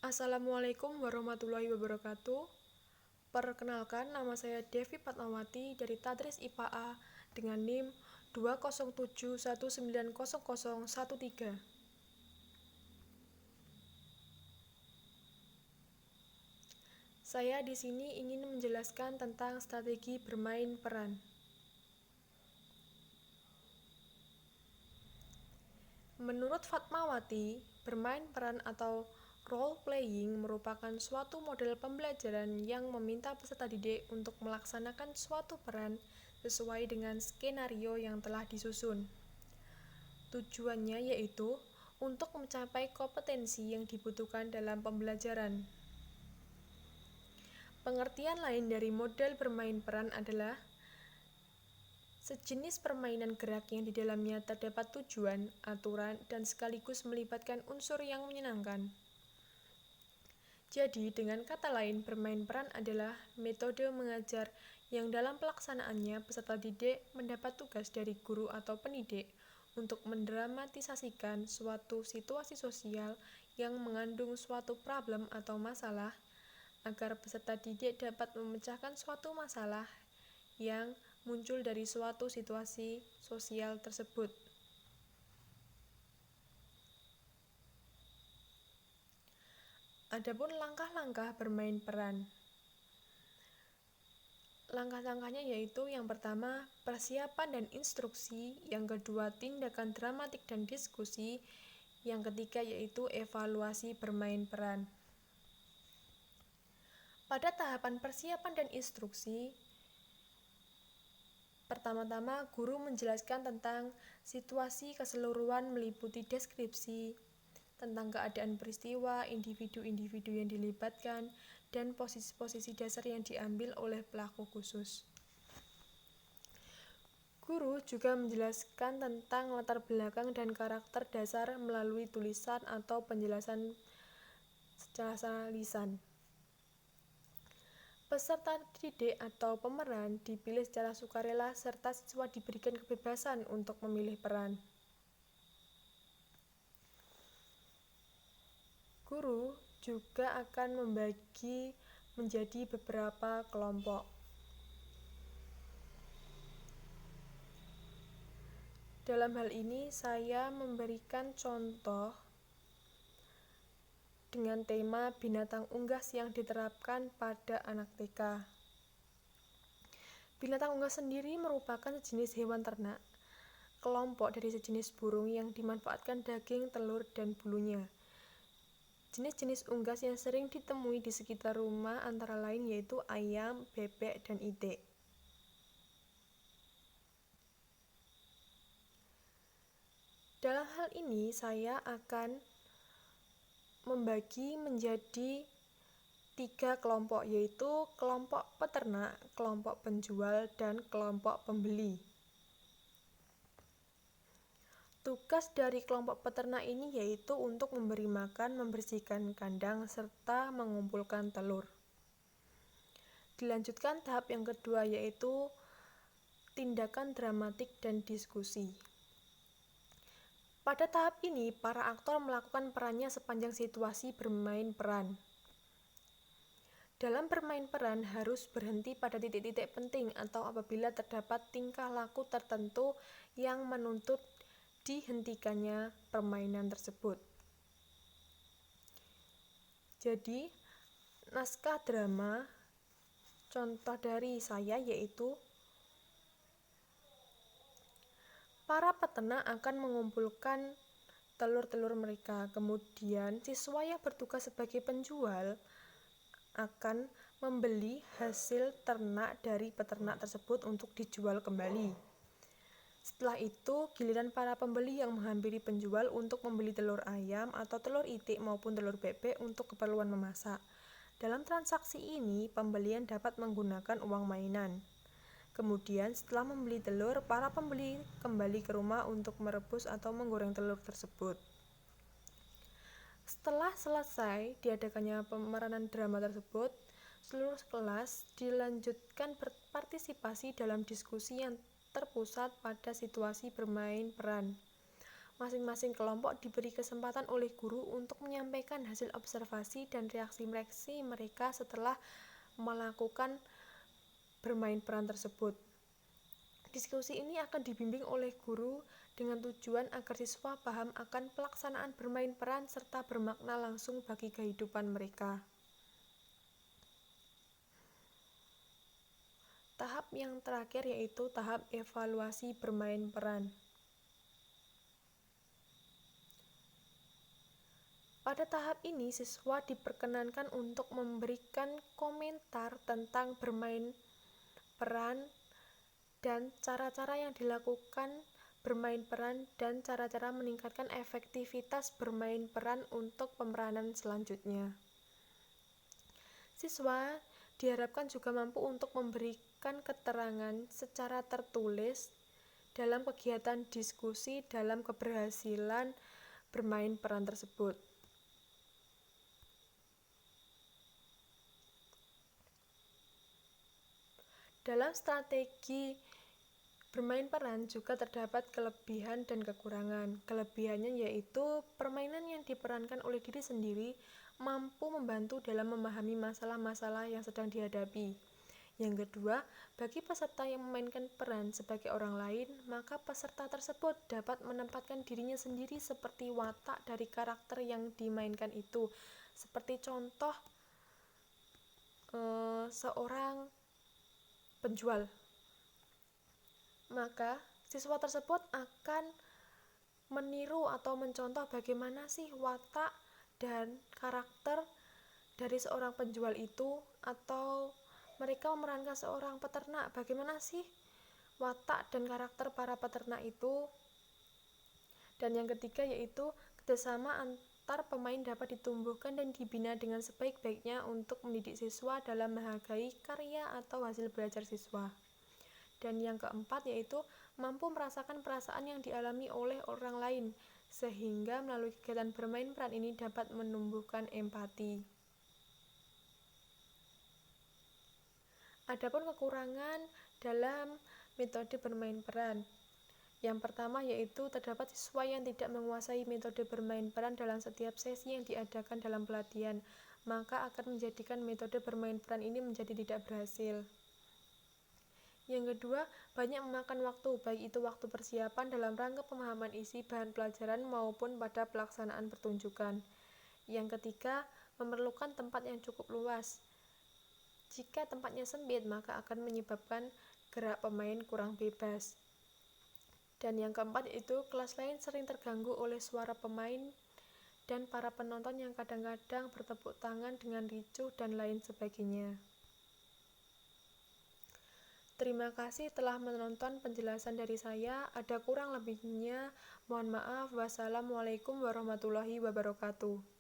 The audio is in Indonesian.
Assalamualaikum warahmatullahi wabarakatuh. Perkenalkan, nama saya Devi Fatmawati dari Tadris IPA A dengan NIM 207190013. Saya di sini ingin menjelaskan tentang strategi bermain peran. Menurut Fatmawati, bermain peran atau role playing merupakan suatu model pembelajaran yang meminta peserta didik untuk melaksanakan suatu peran sesuai dengan skenario yang telah disusun. Tujuannya yaitu untuk mencapai kompetensi yang dibutuhkan dalam pembelajaran. Pengertian lain dari model bermain peran adalah sejenis permainan gerak yang di dalamnya terdapat tujuan, aturan, dan sekaligus melibatkan unsur yang menyenangkan. Jadi, dengan kata lain, bermain peran adalah metode mengajar yang dalam pelaksanaannya peserta didik mendapat tugas dari guru atau pendidik untuk mendramatisasikan suatu situasi sosial yang mengandung suatu problem atau masalah agar peserta didik dapat memecahkan suatu masalah yang muncul dari suatu situasi sosial tersebut. Adapun langkah-langkah bermain peran. Langkah-langkahnya yaitu yang pertama, persiapan dan instruksi, yang kedua, tindakan dramatik dan diskusi, yang ketiga yaitu evaluasi bermain peran. Pada tahapan persiapan dan instruksi, pertama-tama guru menjelaskan tentang situasi keseluruhan meliputi deskripsi tentang keadaan peristiwa, individu-individu yang dilibatkan, dan posisi-posisi dasar yang diambil oleh pelaku khusus. Guru juga menjelaskan tentang latar belakang dan karakter dasar melalui tulisan atau penjelasan secara lisan. Peserta didik atau pemeran dipilih secara sukarela serta siswa diberikan kebebasan untuk memilih peran. Guru juga akan membagi menjadi beberapa kelompok. Dalam hal ini saya memberikan contoh dengan tema binatang unggas yang diterapkan pada anak TK. Binatang unggas sendiri merupakan sejenis hewan ternak, kelompok dari sejenis burung yang dimanfaatkan daging, telur, dan bulunya. Jenis-jenis unggas yang sering ditemui di sekitar rumah antara lain yaitu ayam, bebek, dan itik. Dalam hal ini saya akan membagi menjadi 3 kelompok, yaitu kelompok peternak, kelompok penjual, dan kelompok pembeli. Tugas dari kelompok peternak ini yaitu untuk memberi makan, membersihkan kandang, serta mengumpulkan telur. Dilanjutkan tahap yang kedua yaitu tindakan dramatik dan diskusi. Pada tahap ini, para aktor melakukan perannya sepanjang situasi bermain peran. Dalam bermain peran harus berhenti pada titik-titik penting atau apabila terdapat tingkah laku tertentu yang menuntut dihentikannya permainan tersebut. Jadi, naskah drama contoh dari saya yaitu para peternak akan mengumpulkan telur-telur mereka. Kemudian, siswa yang bertugas sebagai penjual akan membeli hasil ternak dari peternak tersebut untuk dijual kembali. Setelah itu, giliran para pembeli yang menghampiri penjual untuk membeli telur ayam atau telur itik maupun telur bebek untuk keperluan memasak. Dalam transaksi ini, pembelian dapat menggunakan uang mainan. Kemudian, setelah membeli telur, para pembeli kembali ke rumah untuk merebus atau menggoreng telur tersebut. Setelah selesai diadakannya pemeranan drama tersebut, seluruh kelas dilanjutkan berpartisipasi dalam diskusi yang terpusat pada situasi bermain peran. Masing-masing kelompok diberi kesempatan oleh guru untuk menyampaikan hasil observasi dan reaksi-reaksi mereka setelah melakukan bermain peran tersebut. Diskusi ini akan dibimbing oleh guru dengan tujuan agar siswa paham akan pelaksanaan bermain peran serta bermakna langsung bagi kehidupan mereka. Tahap yang terakhir yaitu tahap evaluasi bermain peran. Pada tahap ini, siswa diperkenankan untuk memberikan komentar tentang bermain peran dan cara-cara yang dilakukan bermain peran dan cara-cara meningkatkan efektivitas bermain peran untuk pemeranan selanjutnya. Siswa diharapkan juga mampu untuk memberikan keterangan secara tertulis dalam kegiatan diskusi dalam keberhasilan bermain peran tersebut. Dalam strategi bermain peran juga terdapat kelebihan dan kekurangan. Kelebihannya yaitu permainan yang diperankan oleh diri sendiri mampu membantu dalam memahami masalah-masalah yang sedang dihadapi. Yang kedua, bagi peserta yang memainkan peran sebagai orang lain, maka peserta tersebut dapat menempatkan dirinya sendiri seperti watak dari karakter yang dimainkan itu. Seperti contoh, seorang penjual. Maka siswa tersebut akan meniru atau mencontoh bagaimana sih watak dan karakter dari seorang penjual itu, atau mereka memerankan seorang peternak, bagaimana sih watak dan karakter para peternak itu. Dan yang ketiga yaitu kerjasama antar pemain dapat ditumbuhkan dan dibina dengan sebaik-baiknya untuk mendidik siswa dalam menghargai karya atau hasil belajar siswa. Dan yang keempat yaitu mampu merasakan perasaan yang dialami oleh orang lain, sehingga melalui kegiatan bermain peran ini dapat menumbuhkan empati. Adapun kekurangan dalam metode bermain peran. Yang pertama yaitu terdapat siswa yang tidak menguasai metode bermain peran dalam setiap sesi yang diadakan dalam pelatihan, maka akan menjadikan metode bermain peran ini menjadi tidak berhasil. Yang kedua, banyak memakan waktu, baik itu waktu persiapan dalam rangka pemahaman isi bahan pelajaran maupun pada pelaksanaan pertunjukan. Yang ketiga, memerlukan tempat yang cukup luas. Jika tempatnya sempit, maka akan menyebabkan gerak pemain kurang bebas. Dan yang keempat itu kelas lain sering terganggu oleh suara pemain dan para penonton yang kadang-kadang bertepuk tangan dengan ricuh dan lain sebagainya. Terima kasih telah menonton penjelasan dari saya. Ada kurang lebihnya, mohon maaf. Wassalamualaikum warahmatullahi wabarakatuh.